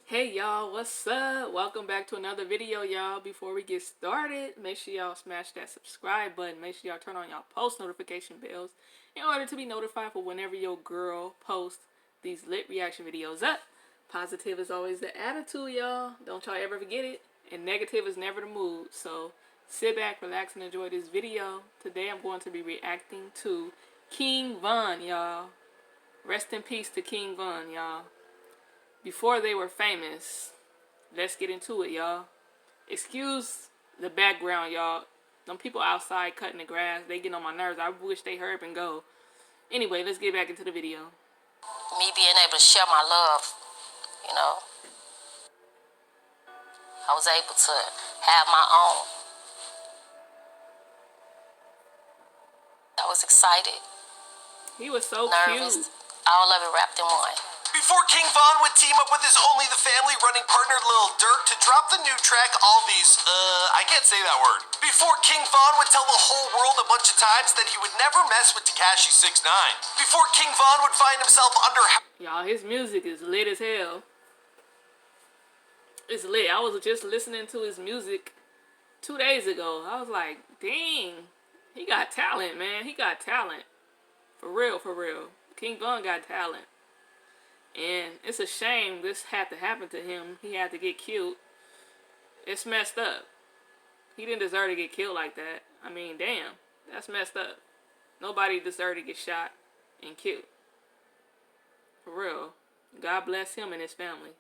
Hey y'all, what's up? Welcome back to another video, y'all. Before we get started, make sure y'all smash that subscribe button. Make sure y'all turn on y'all post notification bells in order to be notified for whenever your girl posts these lit reaction videos up. Positive is always the attitude, y'all. Don't y'all ever forget it. And negative is never the mood. So sit back, relax, and enjoy this video. Today I'm going to be reacting to King Von, y'all. Rest in peace to King Von, y'all. Before they were famous. Let's get into it, y'all. Excuse the background, y'all. Them people outside cutting the grass, they getting on my nerves. I wish they hurry up and go. Anyway, let's get back into the video. Me being able to share my love, I was able to have my own. I was excited, He was so nervous, cute. all of it wrapped in one. Before King Von would team up with his Only the Family running partner Lil Durk to drop the new track All These, I can't say that word. Before King Von would tell the whole world a bunch of times that he would never mess with Tekashi 6ix9ine. Before King Von would find himself under... Y'all, his music is lit as hell. It's lit. I was just listening to his music 2 days ago. I was like, dang. He got talent, man. He got talent. For real, for real. King Von got talent. And it's a shame this had to happen to him. He had to get killed. It's messed up. He didn't deserve to get killed like that. I mean, damn. That's messed up. Nobody deserved to get shot and killed. For real. God bless him and his family.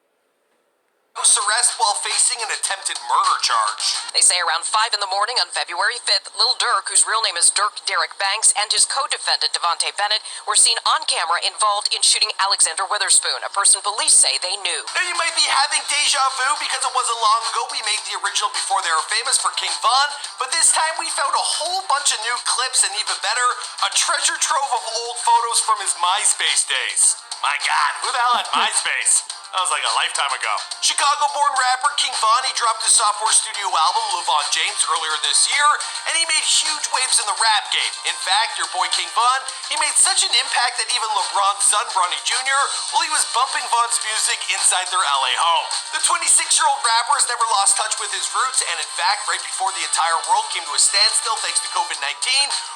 arrest while facing an attempted murder charge. They say around 5 in the morning on February 5th, Lil Durk, whose real name is Dirk Derek Banks, and his co-defendant Devontae Bennett were seen on camera involved in shooting Alexander Witherspoon, a person police say they knew. Now you might be having deja vu because it wasn't long ago we made the original Before They Were Famous for King Von, but this time we found a whole bunch of new clips and even better, a treasure trove of old photos from his MySpace days. My God, who the hell had MySpace? That was like a lifetime ago. Chicago-born rapper King Von, he dropped his sophomore studio album, LeVon James, earlier this year, and he made huge waves in the rap game. In fact, your boy King Von, he made such an impact that even LeBron's son, Bronny Jr., well, he was bumping Von's music inside their LA home. The 26-year-old rapper has never lost touch with his roots, and in fact, right before the entire world came to a standstill thanks to COVID-19,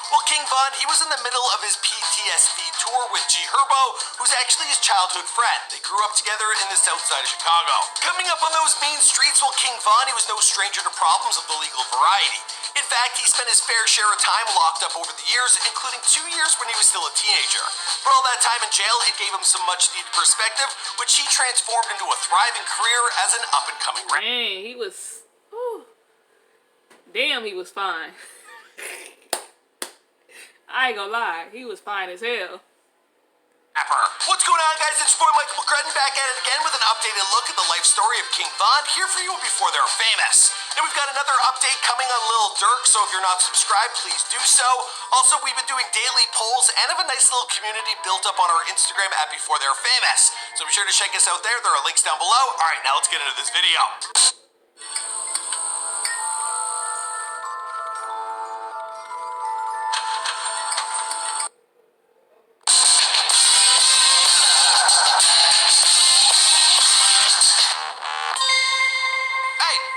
well, King Von, he was in the middle of his PTSD tour with G Herbo, who's actually his childhood friend. They grew up together in the south side of Chicago. Coming up on those mean streets, well, King Von, he was no stranger to problems of the legal variety. In fact, he spent his fair share of time locked up over the years, including 2 years when he was still a teenager. But all that time in jail, it gave him some much-needed perspective, which he transformed into a thriving career as an up-and-coming rapper. Dang, he was... Whew. Damn, he was fine. I ain't gonna lie, he was fine as hell. What's going on, guys? It's your boy Michael McCrudden back at it again with an updated look at the life story of King Von, here for you Before They're Famous. And we've got another update coming on Lil Durk, so if you're not subscribed, please do so. Also, we've been doing daily polls and have a nice little community built up on our Instagram at Before They're Famous. So be sure to check us out there. There are links down below. All right, now let's get into this video.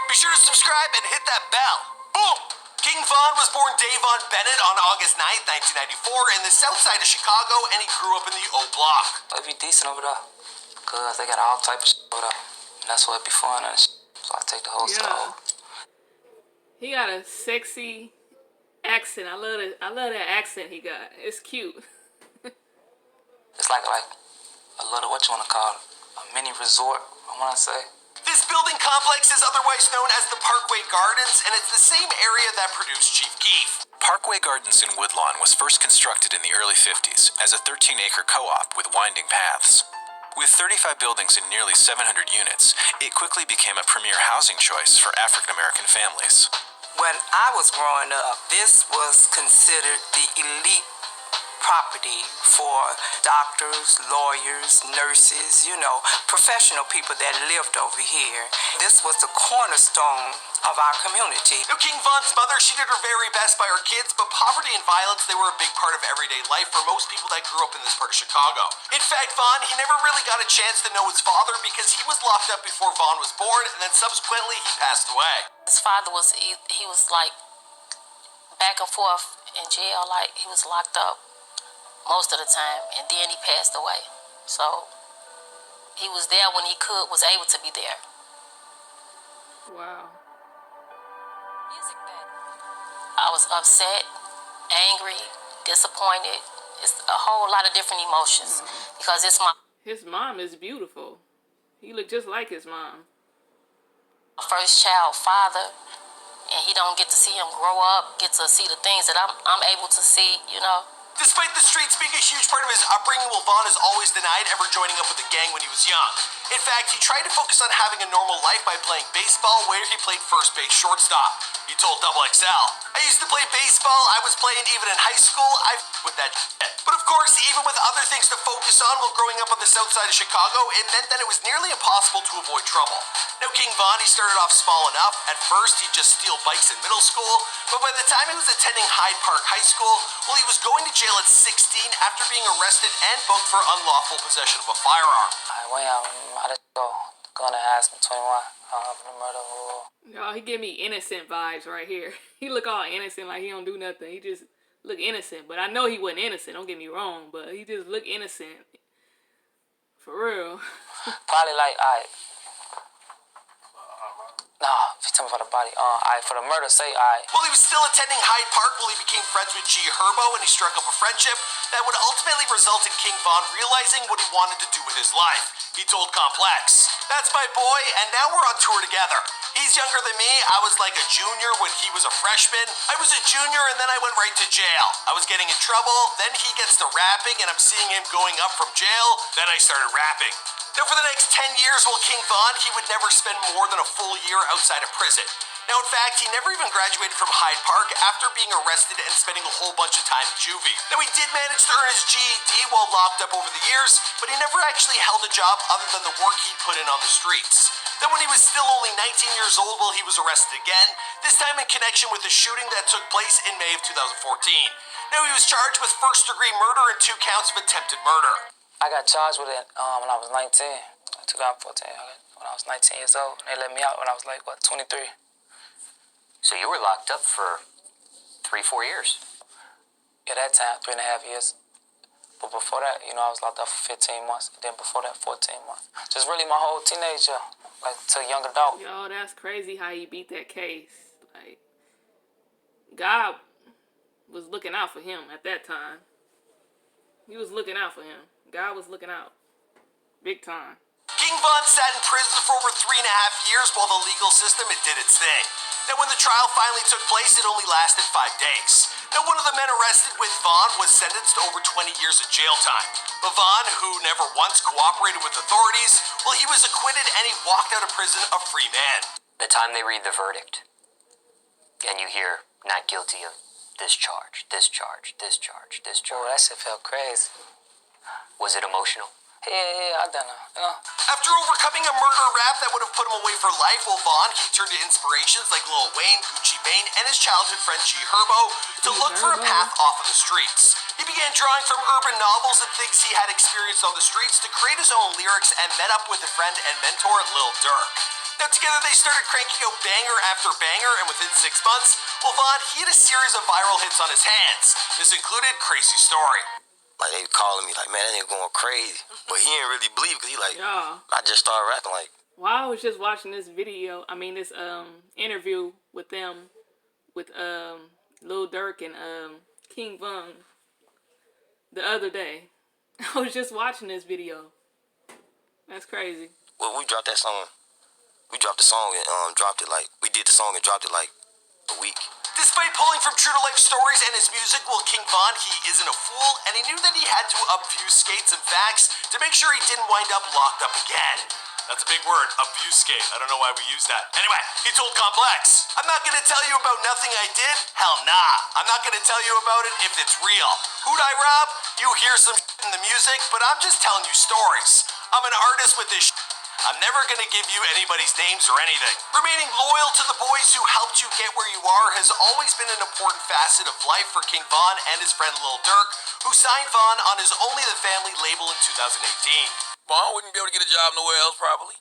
Be sure to subscribe and hit that bell. Boom! King Von was born Davon Bennett on August 9th, 1994 in the south side of Chicago, and he grew up in the O Block. It'd be decent over there, cause they got all type of shit over there, and that's what it'd be fun and shit. So I take the whole stuff. He got a sexy accent. I love it. I love that accent he got. It's cute. It's like a little, what you wanna call it, a mini resort, I wanna say. This building complex is otherwise known as the Parkway Gardens, and it's the same area that produced Chief Keef. Parkway Gardens in Woodlawn was first constructed in the early 50s as a 13-acre co-op with winding paths. With 35 buildings and nearly 700 units, it quickly became a premier housing choice for African-American families. When I was growing up, this was considered the elite property for doctors, lawyers, nurses, professional people that lived over here. This was the cornerstone of our community. Now, King Von's mother, she did her very best by her kids, but poverty and violence, they were a big part of everyday life for most people that grew up in this part of Chicago. In fact, Von, he never really got a chance to know his father because he was locked up before Von was born, and then subsequently he passed away. His father he was like back and forth in jail, like he was locked up most of the time, and then he passed away. So he was there when he was able to be there. Wow. I was upset, angry, disappointed. It's a whole lot of different emotions because it's His mom is beautiful. He looked just like his mom. my first child father, and he don't get to see him grow up, get to see the things that I'm able to see, Despite the streets being a huge part of his upbringing, Von has always denied ever joining up with a gang when he was young. In fact, he tried to focus on having a normal life by playing baseball, where he played first base shortstop. He told XXL, "I used to play baseball, I was playing even in high school, with that shit." But of course, even with other things to focus on while growing up on the south side of Chicago, it meant that it was nearly impossible to avoid trouble. Now, King Von, he started off small enough. At first, he'd just steal bikes in middle school, but by the time he was attending Hyde Park High School, well, he was going to jail at 16 after being arrested and booked for unlawful possession of a firearm. I went out and gonna ask me 21. The murder rule. Y'all, he give me innocent vibes right here. He look all innocent, like he don't do nothing. He just look innocent, but I know he wasn't innocent. Don't get me wrong, but he just look innocent. For real. Probably like, if you tell me for the body, for the murder, say, While he was still attending Hyde Park, he became friends with G. Herbo, and he struck up a friendship that would ultimately result in King Von realizing what he wanted to do with his life. He told Complex, "That's my boy, and now we're on tour together. He's younger than me. I was like a junior when he was a freshman. I was a junior, and then I went right to jail. I was getting in trouble, then he gets to rapping, and I'm seeing him going up from jail. Then I started rapping." Now, for the next 10 years, King Von, he would never spend more than a full year outside of prison. Now, in fact, he never even graduated from Hyde Park after being arrested and spending a whole bunch of time in juvie. Now, he did manage to earn his GED while locked up over the years, but he never actually held a job other than the work he'd put in on the streets. Then when he was still only 19 years old, he was arrested again, this time in connection with a shooting that took place in May of 2014. Now, he was charged with first-degree murder and 2 counts of attempted murder. I got charged with it when I was 19, 2014. When I was 19 years old, and they let me out when I was 23. So you were locked up for 3-4 years. Yeah, that time, 3.5 years. But before that, I was locked up for 15 months. And then before that, 14 months. Just really my whole teenager, to a young adult. Yo, that's crazy how he beat that case. Like, God was looking out for him at that time. He was looking out for him. God was looking out. Big time. King Von sat in prison for over 3.5 years while the legal system, it did its thing. Now, when the trial finally took place, it only lasted 5 days. Now, one of the men arrested with Von was sentenced to over 20 years of jail time. But Von, who never once cooperated with authorities, he was acquitted and he walked out of prison a free man. The time they read the verdict, and you hear not guilty of this charge, this charge, this charge, this charge. Oh, that shit felt crazy. Was it emotional? Yeah, I don't know. After overcoming a murder rap that would have put him away for life, Von, he turned to inspirations like Lil Wayne, Gucci Mane, and his childhood friend G. Herbo to look for a path off of the streets. He began drawing from urban novels and things he had experienced on the streets to create his own lyrics and met up with a friend and mentor, Lil Durk. Now, together they started cranking out banger after banger, and within 6 months, Von, he had a series of viral hits on his hands. This included Crazy Story. Like, they calling me like, man, that nigga going crazy. But he didn't really believe because he like, Yeah. I just started rapping like. While I was just watching this this interview with them, with Lil Durk and King Von the other day. I was just watching this video. That's crazy. Well, we dropped that song. We dropped the song and we did the song and dropped it like a week. Despite pulling from true-to-life stories and his music, King Von, he isn't a fool, and he knew that he had to obfuscate some facts to make sure he didn't wind up locked up again. That's a big word, obfuscate. I don't know why we use that. Anyway, he told Complex, I'm not gonna tell you about nothing I did. Hell nah. I'm not gonna tell you about it if it's real. Who'd I rob? You hear some in the music, but I'm just telling you stories. I'm an artist with this I'm never gonna give you anybody's names or anything. Remaining loyal to the boys who helped you get where you are has always been an important facet of life for King Von and his friend Lil Durk, who signed Von on his Only the Family label in 2018. Von wouldn't be able to get a job nowhere else, probably.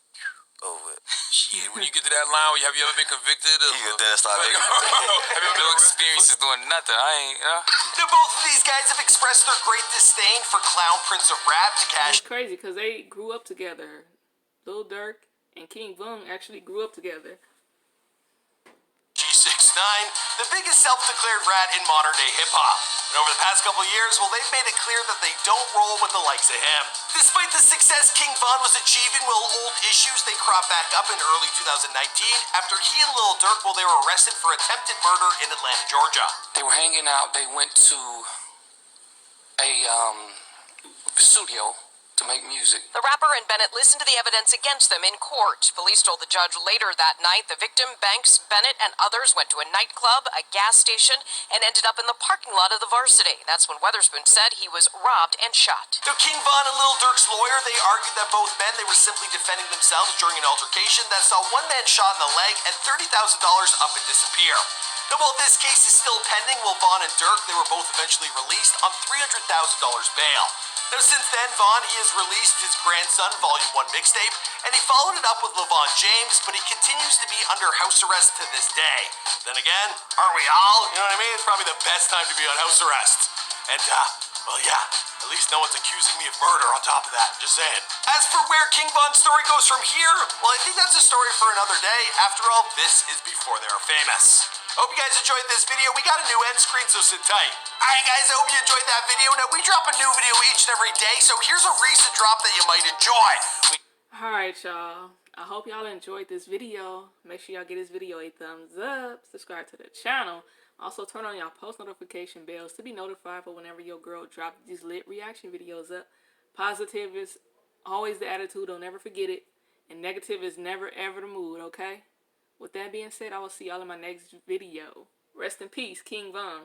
Oh, what? Shit, when you get to that line, have you ever been convicted of... Then start making Have you ever no experiences doing nothing? I ain't, Now, both of these guys have expressed their great disdain for Clown Prince of Rap to cash. It's crazy because they grew up together. Lil Durk and King Von actually grew up together. G69, the biggest self-declared rat in modern-day hip-hop. And over the past couple of years, well, they've made it clear that they don't roll with the likes of him. Despite the success King Von was achieving, well, old issues, they cropped back up in early 2019 after he and Lil Durk, well, they were arrested for attempted murder in Atlanta, Georgia. They were hanging out. They went to a studio to make music. The rapper and Bennett listened to the evidence against them in court. Police told the judge later that night the victim, Banks, Bennett, and others went to a nightclub, a gas station, and ended up in the parking lot of the Varsity. That's when Weatherspoon said he was robbed and shot. Now, King Von and Lil Durk's lawyer, they argued that both men, they were simply defending themselves during an altercation that saw one man shot in the leg and $30,000 up and disappear. Now, while this case is still pending, well, Von and Durk, they were both eventually released on $300,000 bail. Now, since then, Von, he has released his Grandson Volume 1 mixtape, and he followed it up with LeVon James, but he continues to be under house arrest to this day. Then again, aren't we all? You know what I mean? It's probably the best time to be on house arrest. And, well, yeah, at least no one's accusing me of murder on top of that, just saying. As for where King Von's story goes from here, well, I think that's a story for another day. After all, this is before they were famous. Hope you guys enjoyed this video. We got a new end screen, so sit tight. Alright guys, I hope you enjoyed that video. Now, we drop a new video each and every day, so here's a recent drop that you might enjoy. Alright, y'all. I hope y'all enjoyed this video. Make sure y'all give this video a thumbs up. Subscribe to the channel. Also, turn on y'all post notification bells to be notified for whenever your girl drops these lit reaction videos up. Positive is always the attitude. Don't ever forget it. And negative is never ever the mood, okay? With that being said, I will see y'all in my next video. Rest in peace, King Von.